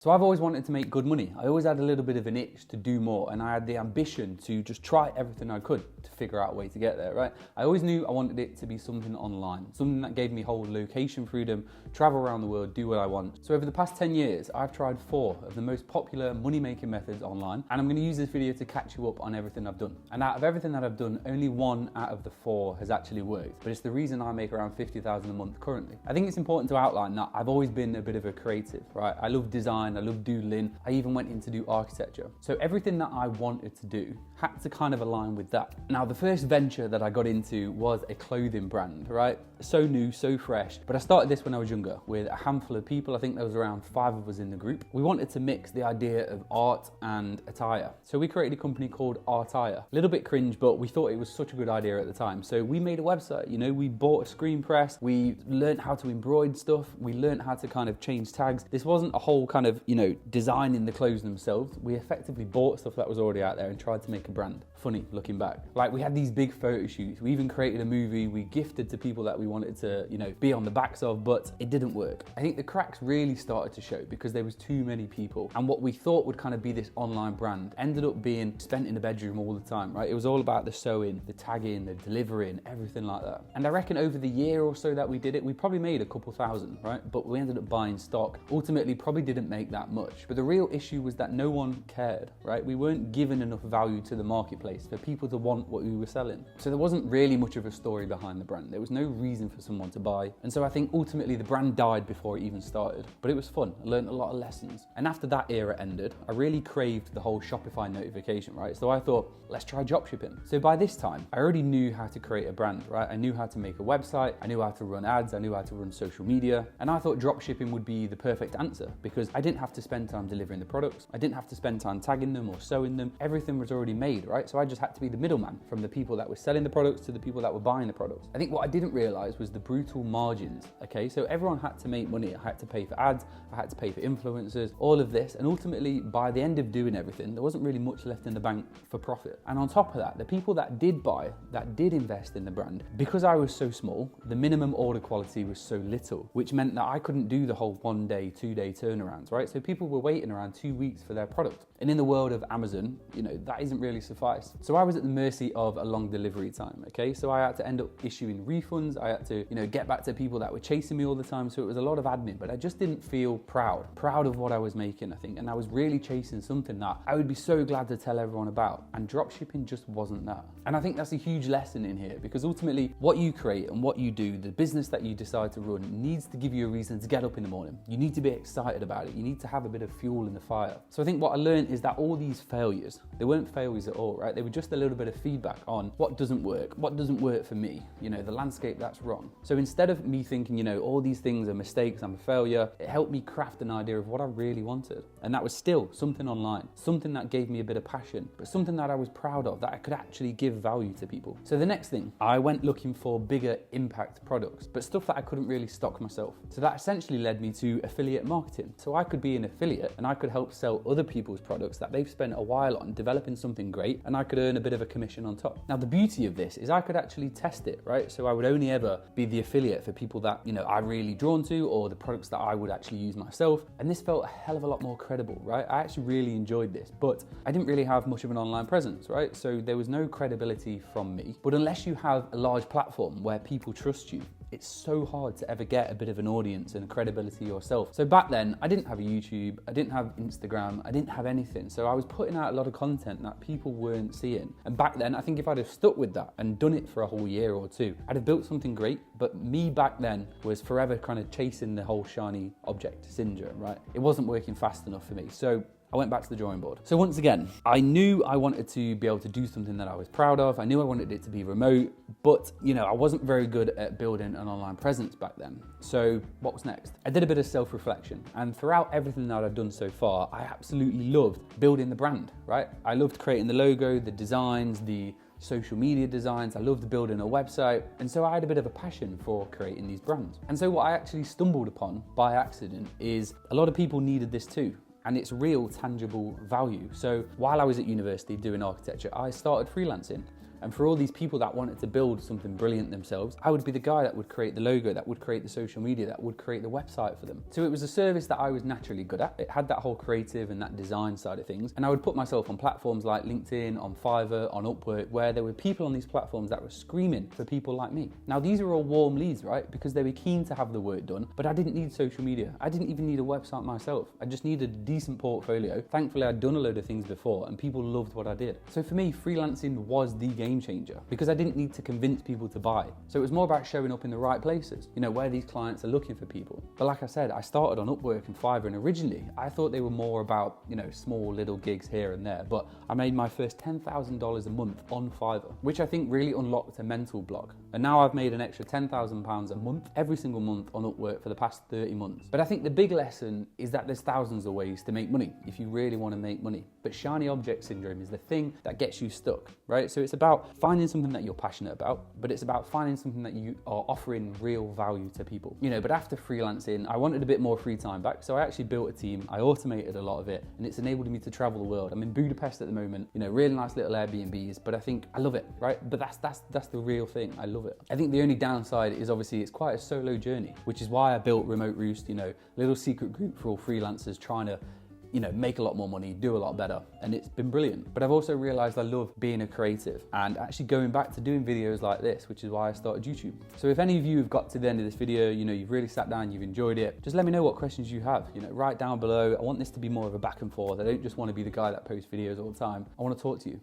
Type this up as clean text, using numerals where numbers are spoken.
So I've always wanted to make good money. I always had a little bit of an itch to do more, and I had the ambition to just try everything I could to figure out a way to get there, right? I always knew I wanted it to be something online, something that gave me whole location freedom, travel around the world, do what I want. So over the past 10 years, I've tried 4 of the most popular money-making methods online, and I'm gonna use this video to catch you up on everything I've done. And out of everything that I've done, only 1 out of the 4 has actually worked, but it's the reason I make around 50,000 a month currently. I think it's important to outline that I've always been a bit of a creative, right? I love design, I love doodling, I even went in to do architecture. So everything that I wanted to do had to kind of align with that. Now, the first venture that I got into was a clothing brand, right? So new, so fresh. But I started this when I was younger with a handful of people. I think there was around 5 of us in the group. We wanted to mix the idea of art and attire. So we created a company called Artire. A little bit cringe, but we thought it was such a good idea at the time. So we made a website, we bought a screen press, we learned how to embroider stuff, we learned how to kind of change tags. This wasn't a whole kind of, designing the clothes themselves. We effectively bought stuff that was already out there and tried to make a brand. Funny looking back. Like, we had these big photo shoots. We even created a movie we gifted to people that we wanted to, be on the backs of, but it didn't work. I think the cracks really started to show because there was too many people. And what we thought would kind of be this online brand ended up being spent in the bedroom all the time, right? It was all about the sewing, the tagging, the delivering, everything like that. And I reckon over the year or so that we did it, we probably made a couple thousand, right? But we ended up buying stock. Ultimately, probably didn't make that much. But the real issue was that no one cared, right? We weren't given enough value to the marketplace for people to want what we were selling. So there wasn't really much of a story behind the brand. There was no reason for someone to buy. And so I think ultimately the brand died before it even started. But it was fun. I learned a lot of lessons. And after that era ended, I really craved the whole Shopify notification, right? So I thought, let's try dropshipping. So by this time, I already knew how to create a brand, right? I knew how to make a website. I knew how to run ads. I knew how to run social media. And I thought dropshipping would be the perfect answer because I didn't have to spend time delivering the products. I didn't have to spend time tagging them or sewing them. Everything was already made, right? So I just had to be the middleman from the people that were selling the products to the people that were buying the products. I think what I didn't realize was the brutal margins, okay? So everyone had to make money. I had to pay for ads. I had to pay for influencers, all of this. And ultimately, by the end of doing everything, there wasn't really much left in the bank for profit. And on top of that, the people that did buy, that did invest in the brand, because I was so small, the minimum order quality was so little, which meant that I couldn't do the whole 1-day, 2-day turnarounds, right? So people were waiting around 2 weeks for their product. And in the world of Amazon, that isn't really suffice. So I was at the mercy of a long delivery time, okay? So I had to end up issuing refunds. I had to, get back to people that were chasing me all the time. So it was a lot of admin, but I just didn't feel proud of what I was making, I think. And I was really chasing something that I would be so glad to tell everyone about. And dropshipping just wasn't that. And I think that's a huge lesson in here because ultimately what you create and what you do, the business that you decide to run needs to give you a reason to get up in the morning. You need to be excited about it. You need to have a bit of fuel in the fire. So I think what I learned is that all these failures, they weren't failures at all, right? They were just a little bit of feedback on what doesn't work for me, the landscape that's wrong. So instead of me thinking, all these things are mistakes, I'm a failure, it helped me craft an idea of what I really wanted. And that was still something online, something that gave me a bit of passion, but something that I was proud of, that I could actually give value to people. So the next thing, I went looking for bigger impact products, but stuff that I couldn't really stock myself. So that essentially led me to affiliate marketing. So I could be an affiliate and I could help sell other people's products that they've spent a while on developing something great, and I could earn a bit of a commission on top. Now, the beauty of this is I could actually test it, right? So I would only ever be the affiliate for people that, I'm really drawn to, or the products that I would actually use myself. And this felt a hell of a lot more credible, right? I actually really enjoyed this, but I didn't really have much of an online presence, right? So there was no credibility from me. But unless you have a large platform where people trust you, it's so hard to ever get a bit of an audience and credibility yourself. So back then, I didn't have a YouTube, I didn't have Instagram, I didn't have anything. So I was putting out a lot of content that people weren't seeing. And back then, I think if I'd have stuck with that and done it for a whole year or 2, I'd have built something great. But me back then was forever kind of chasing the whole shiny object syndrome, right? It wasn't working fast enough for me. So I went back to the drawing board. So once again, I knew I wanted to be able to do something that I was proud of. I knew I wanted it to be remote, but I wasn't very good at building an online presence back then. So what was next? I did a bit of self-reflection, and throughout everything that I've done so far, I absolutely loved building the brand, right? I loved creating the logo, the designs, the social media designs. I loved building a website. And so I had a bit of a passion for creating these brands. And so what I actually stumbled upon by accident is a lot of people needed this too. And it's real tangible value. So while I was at university doing architecture, I started freelancing. And for all these people that wanted to build something brilliant themselves, I would be the guy that would create the logo, that would create the social media, that would create the website for them. So it was a service that I was naturally good at. It had that whole creative and that design side of things. And I would put myself on platforms like LinkedIn, on Fiverr, on Upwork, where there were people on these platforms that were screaming for people like me. Now, these are all warm leads, right? Because they were keen to have the work done, but I didn't need social media. I didn't even need a website myself. I just needed a decent portfolio. Thankfully, I'd done a load of things before and people loved what I did. So for me, freelancing was the game changer because I didn't need to convince people to buy. So it was more about showing up in the right places, where these clients are looking for people. But like I said, I started on Upwork and Fiverr, and originally I thought they were more about, small little gigs here and there. But I made my first $10,000 a month on Fiverr, which I think really unlocked a mental block. And now I've made an extra £10,000 a month, every single month on Upwork for the past 30 months. But I think the big lesson is that there's thousands of ways to make money if you really want to make money. But shiny object syndrome is the thing that gets you stuck, right? So it's about finding something that you're passionate about, but it's about finding something that you are offering real value to people. But after freelancing, I wanted a bit more free time back. So I actually built a team, I automated a lot of it, and it's enabled me to travel the world. I'm in Budapest at the moment, really nice little Airbnbs, but I think I love it, right? But that's the real thing, I love it. I think the only downside is obviously it's quite a solo journey, which is why I built Remote Roost, a little secret group for all freelancers trying to make a lot more money, do a lot better, and it's been brilliant. But I've also realized I love being a creative and actually going back to doing videos like this, which is why I started YouTube. So if any of you have got to the end of this video, you've really sat down, you've enjoyed it, just let me know what questions you have, write down below. I want this to be more of a back and forth. I don't just want to be the guy that posts videos all the time. I want to talk to you.